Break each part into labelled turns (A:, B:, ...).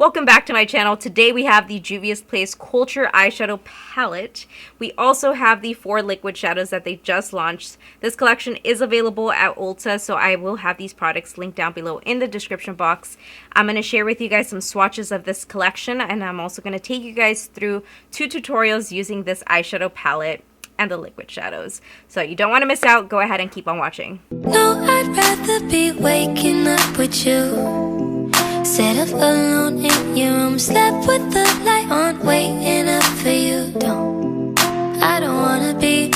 A: Welcome back to my channel. Today we have the Juvia'S Culture Eyeshadow Palette. We also have the 4 liquid shadows that they just launched. This collection is available at Ulta, so I will have these products linked down below in the description box. I'm going to share with you guys some swatches of this collection, and I'm also going to take you guys through 2 tutorials using this eyeshadow palette and the liquid shadows. So you don't want to miss out. Go ahead and keep on watching.
B: No, I'd rather be waking up with you. Set up alone in your room, slept with the light on, waiting up for you. I don't wanna be.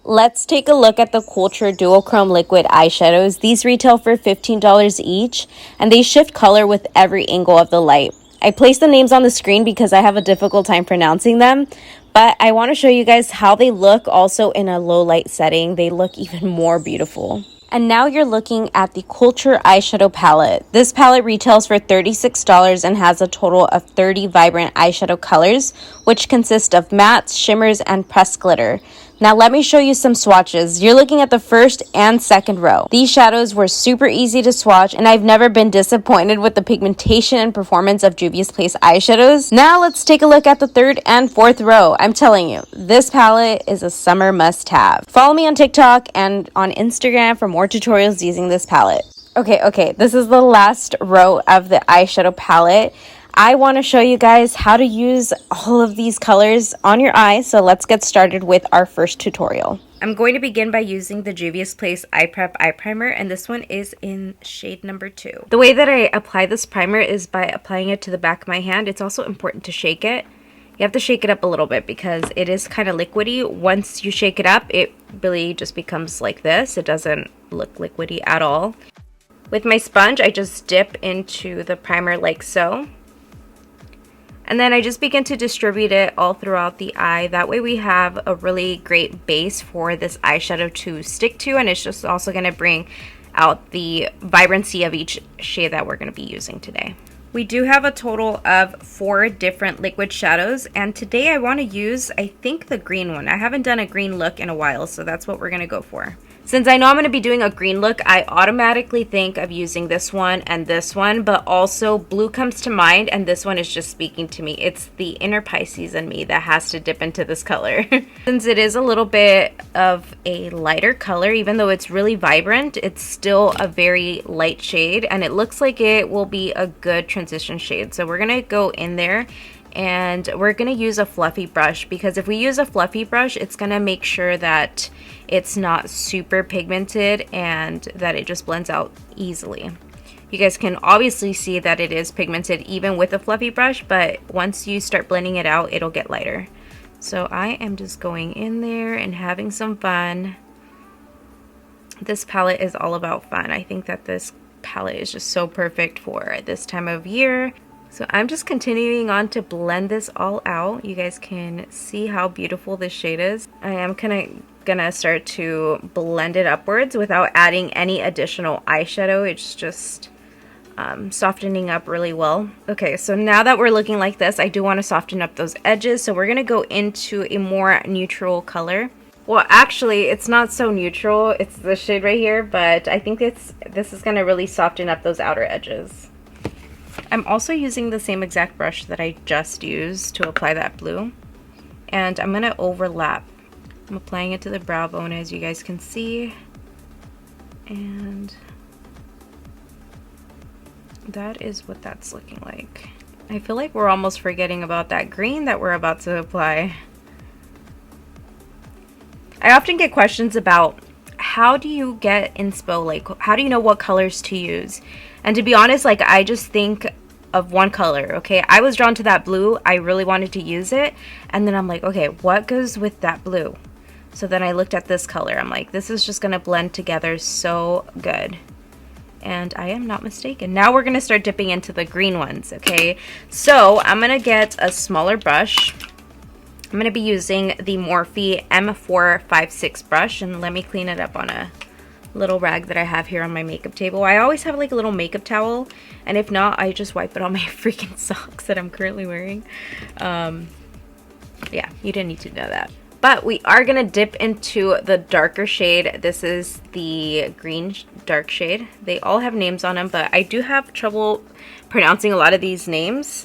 A: Let's take a look at the Culture Duochrome liquid eyeshadows. These retail for $15 each, and they shift color with every angle of the light. I placed the names on the screen because I have a difficult time pronouncing them, but I want to show you guys how they look also in a low light setting. They look even more beautiful. And now you're looking at the Culture eyeshadow palette. This palette retails for $36 and has a total of 30 vibrant eyeshadow colors, which consist of mattes, shimmers, and pressed glitter. Now let me show you some swatches. You're looking at the first and second row. These shadows were super easy to swatch, and I've never been disappointed with the pigmentation and performance of Juvia'S eyeshadows. Now let's take a look at the third and fourth row. I'm telling you, this palette is a summer must-have. Follow me on TikTok and on Instagram for more tutorials using this palette. Okay, this is the last row of the eyeshadow palette. I want to show you guys how to use all of these colors on your eyes, so let's get started with our first tutorial. I'm going to begin by using the Juvia'S Eye Prep Eye Primer, and this one is in shade number 2. The way that I apply this primer is by applying it to the back of my hand. It's also important to shake it. You have to shake it up a little bit because it is kind of liquidy. Once you shake it up, it really just becomes like this. It doesn't look liquidy at all. With my sponge, I just dip into the primer like so. And then I just begin to distribute it all throughout the eye. That way we have a really great base for this eyeshadow to stick to, and it's just also going to bring out the vibrancy of each shade that we're going to be using today. We do have a total of 4 different liquid shadows, and today I want to use, I think, the green one. I haven't done a green look in a while, so that's what we're going to go for. Since I know I'm going to be doing a green look, I automatically think of using this one and this one, but also blue comes to mind, and this one is just speaking to me. It's the inner Pisces in me that has to dip into this color. Since it is a little bit of a lighter color, even though it's really vibrant, it's still a very light shade, and it looks like it will be a good transition shade. So we're going to go in there, and we're going to use a fluffy brush, because if we use a fluffy brush, it's going to make sure that it's not super pigmented and that it just blends out easily. You guys can obviously see that it is pigmented even with a fluffy brush, but once you start blending it out, it'll get lighter. So I am just going in there and having some fun. This palette is all about fun. I think that this palette is just so perfect for this time of year. So I'm just continuing on to blend this all out. You guys can see how beautiful this shade is. I am gonna start to blend it upwards without adding any additional eyeshadow. It's just softening up really well. Okay, so now that we're looking like this, I do want to soften up those edges. So we're gonna go into a more neutral color. Well, actually, it's not so neutral. It's the shade right here, but I think this is gonna really soften up those outer edges. I'm also using the same exact brush that I just used to apply that blue, and I'm going to overlap. I'm applying it to the brow bone, as you guys can see, and that is what that's looking like. I feel like we're almost forgetting about that green that we're about to apply. I often get questions about how do you get inspo, like how do you know what colors to use? And to be honest, like I just think of one color, okay? I was drawn to that blue. I really wanted to use it. And then I'm like, okay, what goes with that blue? So then I looked at this color. I'm like, this is just going to blend together so good. And I am not mistaken. Now we're going to start dipping into the green ones, okay? So I'm going to get a smaller brush. I'm going to be using the Morphe M456 brush. And let me clean it up on a little rag that I have here on my makeup table. I always have like a little makeup towel, and if not, I just wipe it on my freaking socks that I'm currently wearing. Yeah, you didn't need to know that. But we are going to dip into the darker shade. This is the green dark shade. They all have names on them, but I do have trouble pronouncing a lot of these names.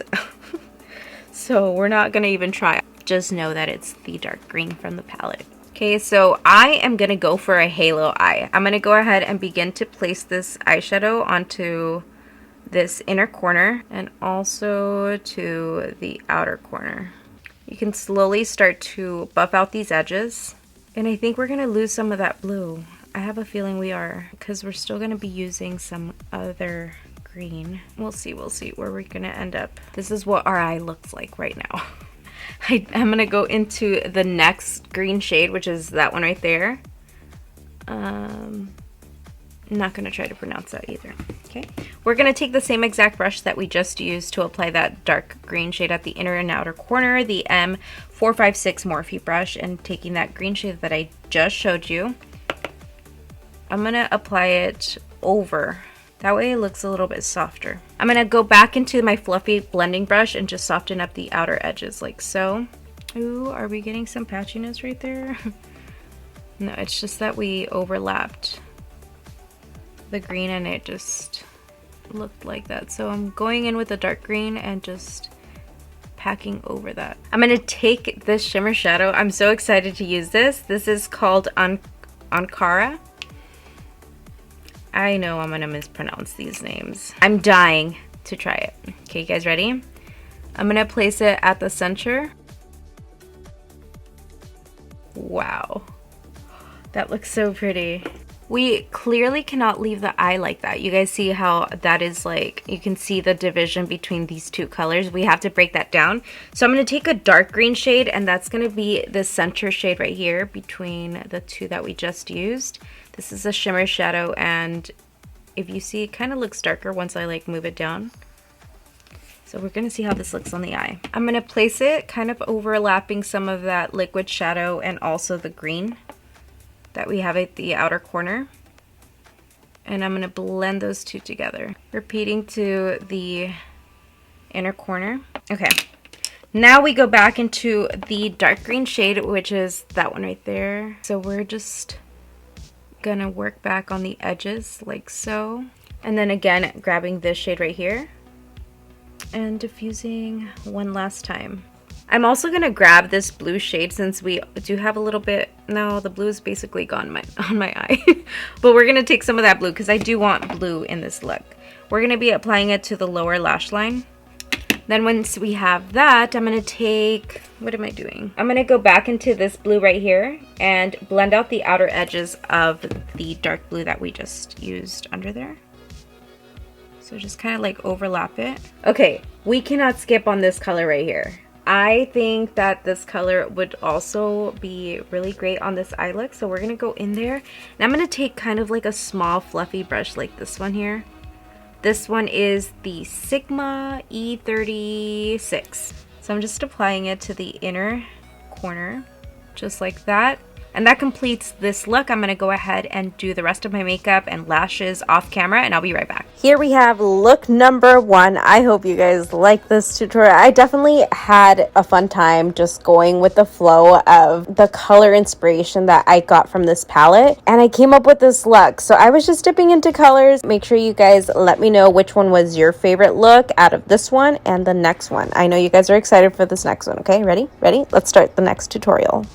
A: So we're not going to even try. Just know that it's the dark green from the palette. Okay, so I am going to go for a halo eye. I'm going to go ahead and begin to place this eyeshadow onto this inner corner and also to the outer corner. You can slowly start to buff out these edges. And I think we're going to lose some of that blue. I have a feeling we are, because we're still going to be using some other green. We'll see where we're going to end up. This is what our eye looks like right now. I'm going to go into the next green shade, which is that one right there. I'm not going to try to pronounce that either. Okay, we're going to take the same exact brush that we just used to apply that dark green shade at the inner and outer corner, the M456 Morphe brush, and taking that green shade that I just showed you, I'm going to apply it over. That way it looks a little bit softer. I'm going to go back into my fluffy blending brush and just soften up the outer edges like so. Ooh, are we getting some patchiness right there? No, it's just that we overlapped the green and it just looked like that. So I'm going in with the dark green and just packing over that. I'm going to take this shimmer shadow. I'm so excited to use this. This is called Ankara. I know I'm going to mispronounce these names. I'm dying to try it. Okay, you guys ready? I'm going to place it at the center. Wow. That looks so pretty. We clearly cannot leave the eye like that. You guys see how that is like, you can see the division between these two colors. We have to break that down. So I'm going to take a dark green shade, and that's going to be the center shade right here between the two that we just used. This is a shimmer shadow, and if you see, it kind of looks darker once I like move it down. So we're going to see how this looks on the eye. I'm going to place it kind of overlapping some of that liquid shadow and also the green that we have at the outer corner, and I'm going to blend those two together, repeating to the inner corner. Okay, now we go back into the dark green shade, which is that one right there. So we're just gonna work back on the edges like so, and then again grabbing this shade right here and diffusing one last time. I'm also going to grab this blue shade since we do have a little bit, no, the blue is basically gone on my eye. But we're going to take some of that blue because I do want blue in this look. We're going to be applying it to the lower lash line. Then once we have that, I'm going to take, what am I doing? I'm going to go back into this blue right here and blend out the outer edges of the dark blue that we just used under there. So just kind of like overlap it. Okay, we cannot skip on this color right here. I think that this color would also be really great on this eye look. So we're going to go in there, and I'm going to take kind of like a small fluffy brush like this one here. This one is the Sigma E36. So I'm just applying it to the inner corner, just like that. And that completes this look. I'm going to go ahead and do the rest of my makeup and lashes off camera, and I'll be right back. Here we have look number 1. I hope you guys like this tutorial. I definitely had a fun time just going with the flow of the color inspiration that I got from this palette, and I came up with this look. So I was just dipping into colors. Make sure you guys let me know which one was your favorite look out of this one and the next one. I know you guys are excited for this next one. Okay, ready? Let's start the next tutorial.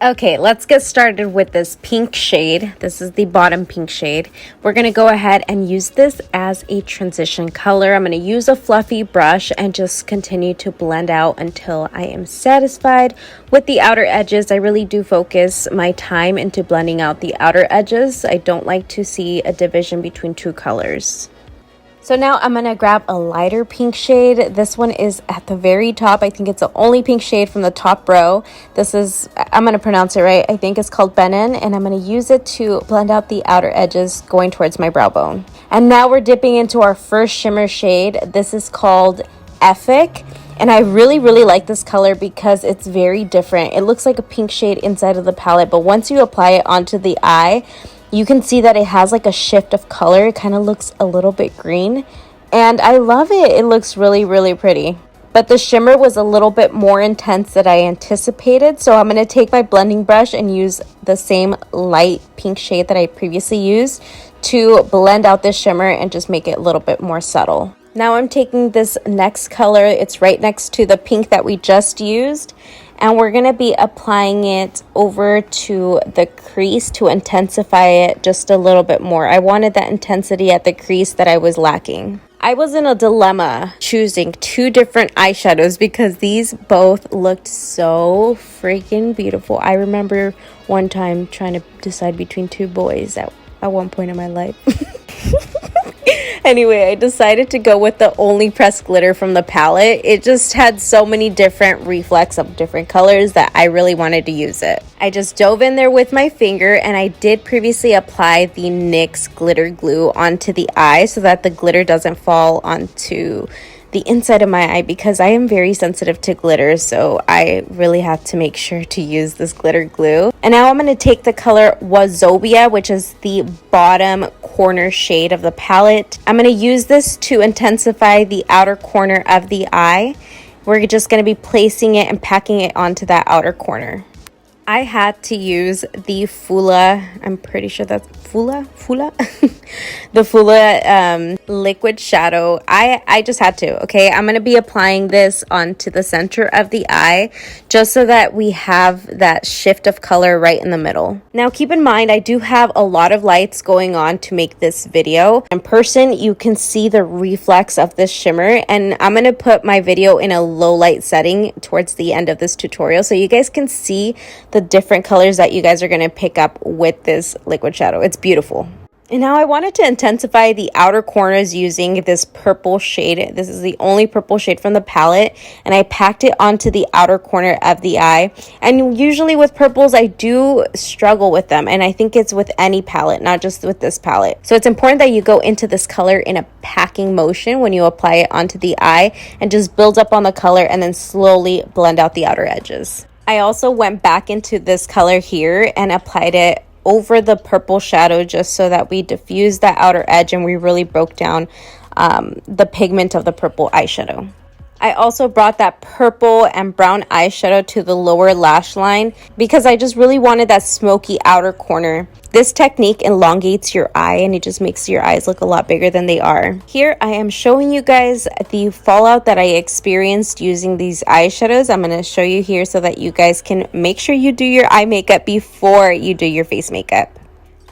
A: Okay, let's get started with this pink shade. This is the bottom pink shade. We're going to go ahead and use this as a transition color. I'm going to use a fluffy brush and just continue to blend out until I am satisfied with the outer edges. I really do focus my time into blending out the outer edges. I don't like to see a division between two colors. So now I'm going to grab a lighter pink shade. This one is at the very top. I think it's the only pink shade from the top row. This is, I'm going to pronounce it right, I think it's called Benin, and I'm going to use it to blend out the outer edges going towards my brow bone. And now we're dipping into our first shimmer shade. This is called Effic. And I really like this color because it's very different. It looks like a pink shade inside of the palette, but once you apply it onto the eye, you can see that it has like a shift of color. It kind of looks a little bit green, and I love it. It looks really pretty. but the shimmer was a little bit more intense than I anticipated. So I'm going to take my blending brush and use the same light pink shade that I previously used to blend out this shimmer and just make it a little bit more subtle. Now I'm taking this next color, it's right next to the pink that we just used, and we're going to be applying it over to the crease to intensify it just a little bit more. I wanted that intensity at the crease that I was lacking. I was in a dilemma choosing two different eyeshadows because these both looked so freaking beautiful. I remember one time trying to decide between two boys at one point in my life. Anyway, I decided to go with the Only Pressed Glitter from the palette. It just had so many different reflects of different colors that I really wanted to use it. I just dove in there with my finger, and I did previously apply the NYX glitter glue onto the eye so that the glitter doesn't fall onto the inside of my eye, because I am very sensitive to glitter, so I really have to make sure to use this glitter glue. And now I'm going to take the color Wazobia, which is the bottom corner shade of the palette. I'm going to use this to intensify the outer corner of the eye. We're just going to be placing it and packing it onto that outer corner. I had to use the Fula, I'm pretty sure that's Fula? The Fula liquid shadow. I just had to, okay? I'm going to be applying this onto the center of the eye just so that we have that shift of color right in the middle. Now keep in mind, I do have a lot of lights going on to make this video. In person, you can see the reflex of this shimmer, and I'm going to put my video in a low light setting towards the end of this tutorial so you guys can see the different colors that you guys are going to pick up with this liquid shadow. It's beautiful. And now I wanted to intensify the outer corners using this purple shade. This is the only purple shade from the palette, and I packed it onto the outer corner of the eye. And usually with purples, I do struggle with them, and I think it's with any palette, not just with this palette. So it's important that you go into this color in a packing motion when you apply it onto the eye and just build up on the color and then slowly blend out the outer edges. I also went back into this color here and applied it over the purple shadow just so that we diffused that outer edge and we really broke down the pigment of the purple eyeshadow. I also brought that purple and brown eyeshadow to the lower lash line because I just really wanted that smoky outer corner. This technique elongates your eye and it just makes your eyes look a lot bigger than they are. Here I am showing you guys the fallout that I experienced using these eyeshadows. I'm going to show you here so that you guys can make sure you do your eye makeup before you do your face makeup.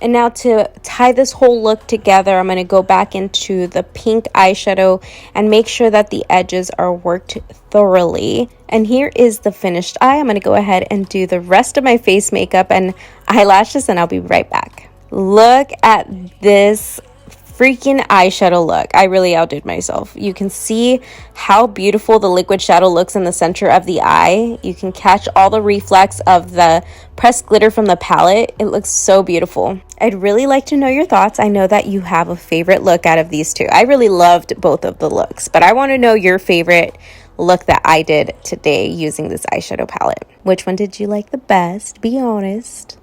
A: And now to tie this whole look together, I'm going to go back into the pink eyeshadow and make sure that the edges are worked thoroughly. And here is the finished eye. I'm going to go ahead and do the rest of my face makeup and eyelashes, and I'll be right back. Look at this freaking eyeshadow look. I really outdid myself. You can see how beautiful the liquid shadow looks in the center of the eye. You can catch all the reflex of the pressed glitter from the palette. It looks so beautiful. I'd really like to know your thoughts. I know that you have a favorite look out of these two. I really loved both of the looks, but I want to know your favorite look that I did today using this eyeshadow palette. Which one did you like the best? Be honest.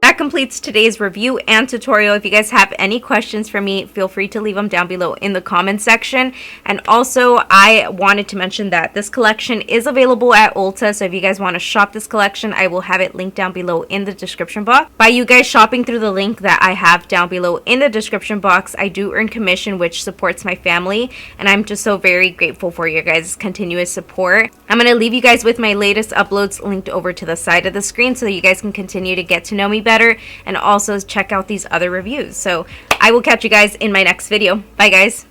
A: That completes today's review and tutorial. If you guys have any questions for me, feel free to leave them down below in the comments section. And also, I wanted to mention that this collection is available at Ulta. So if you guys want to shop this collection, I will have it linked down below in the description box. By you guys shopping through the link that I have down below in the description box, I do earn commission, which supports my family. And I'm just so very grateful for your guys' continuous support. I'm going to leave you guys with my latest uploads linked over to the side of the screen so that you guys can continue to get to know me better and also check out these other reviews. So I will catch you guys in my next video. Bye guys.